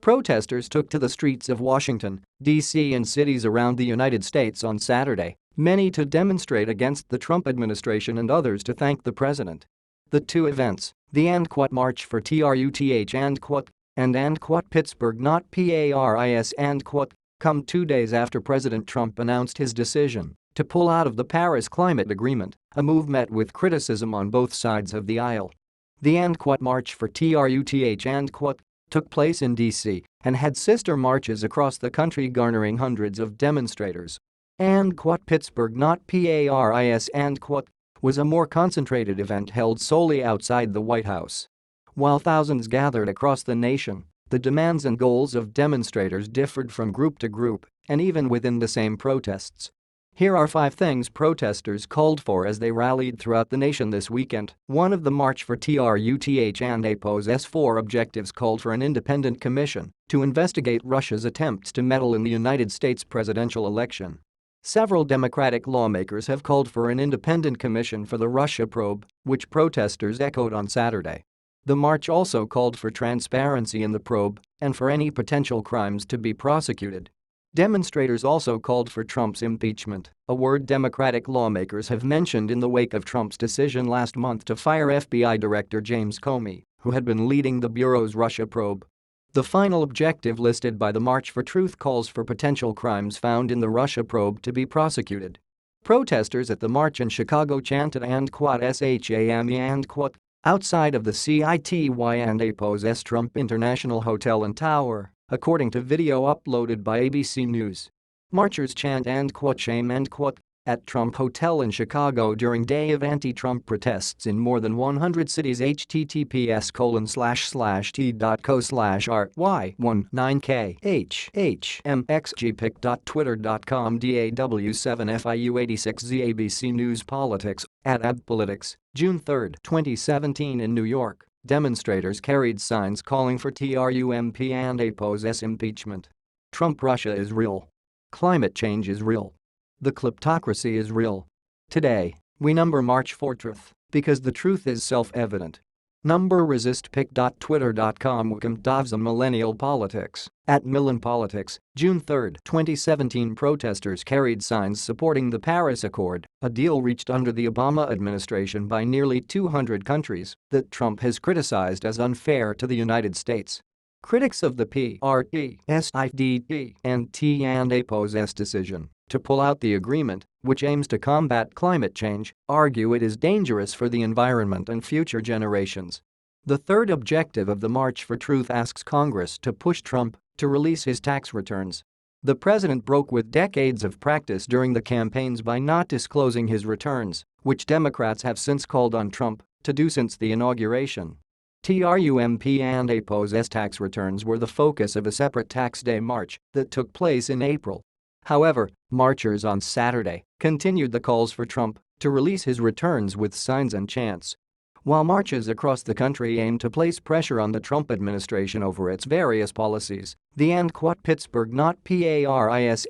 Protesters took to the streets of Washington, D.C. and cities around the United States on Saturday, many to demonstrate against the Trump administration and others to thank the president. The two events, the March for Truth and Pittsburgh Not Paris come 2 days after President Trump announced his decision to pull out of the Paris Climate Agreement, a move met with criticism on both sides of the aisle. The March for Truth and took place in D.C. and had sister marches across the country garnering hundreds of demonstrators. Pittsburgh Not Paris was a more concentrated event held solely outside the White House. While thousands gathered across the nation, the demands and goals of demonstrators differed from group to group and even within the same protests. Here are 5 things protesters called for as they rallied throughout the nation this weekend. One of the March for Truth and APO's 4 objectives called for an independent commission to investigate Russia's attempts to meddle in the United States presidential election. Several Democratic lawmakers have called for an independent commission for the Russia probe, which protesters echoed on Saturday. The march also called for transparency in the probe and for any potential crimes to be prosecuted. Demonstrators also called for Trump's impeachment, a word Democratic lawmakers have mentioned in the wake of Trump's decision last month to fire FBI Director James Comey, who had been leading the Bureau's Russia probe. The final objective listed by the March for Truth calls for potential crimes found in the Russia probe to be prosecuted. Protesters at the march in Chicago chanted SHAM outside of the CITY and APO's Trump International Hotel and Tower, according to video uploaded by ABC News. Marchers chant shame at Trump Hotel in Chicago during day of anti-Trump protests in more than 100 cities. https://t.co/ry19khhmxgpic.twitter.com DAW7FIU86Z ABC News Politics @AbPolitics, June 3, 2017 in New York. Demonstrators carried signs calling for Trump and APO's impeachment. Trump Russia is real. Climate change is real. The kleptocracy is real. Today, we number March for Truth because the truth is self-evident. Number resist pic.twitter.com Wikimdavza Millennial Politics @MillenPolitics, June 3, 2017 Protesters carried signs supporting the Paris Accord, a deal reached under the Obama administration by nearly 200 countries that Trump has criticized as unfair to the United States. Critics of the President and APO's decision to pull out the agreement, which aims to combat climate change, argue it is dangerous for the environment and future generations. The third objective of the March for Truth asks Congress to push Trump to release his tax returns. The president broke with decades of practice during the campaigns by not disclosing his returns, which Democrats have since called on Trump to do since the inauguration. Trump and APO's tax returns were the focus of a separate tax day march that took place in April. However, marchers on Saturday continued the calls for Trump to release his returns with signs and chants. While marches across the country aim to place pressure on the Trump administration over its various policies, the Pittsburgh Not Paris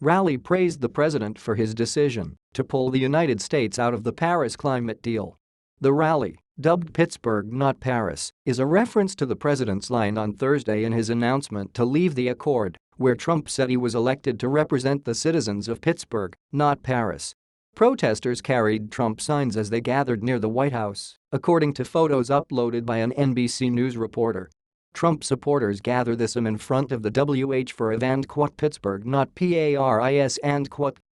rally praised the president for his decision to pull the United States out of the Paris climate deal. The rally, dubbed Pittsburgh Not Paris, is a reference to the president's line on Thursday in his announcement to leave the accord, where Trump said he was elected to represent the citizens of Pittsburgh, not Paris. Protesters carried Trump signs as they gathered near the White House, according to photos uploaded by an NBC News reporter. Trump supporters gather this in front of the WH for Pittsburgh Not Paris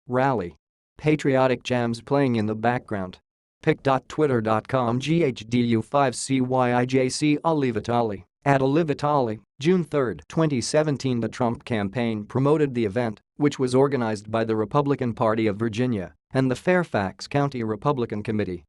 rally. Patriotic jams playing in the background. pic.twitter.com GHDU5CYIJC Ali Vitali @Ali Vitali, June 3, 2017. The Trump campaign promoted the event, which was organized by the Republican Party of Virginia and the Fairfax County Republican Committee.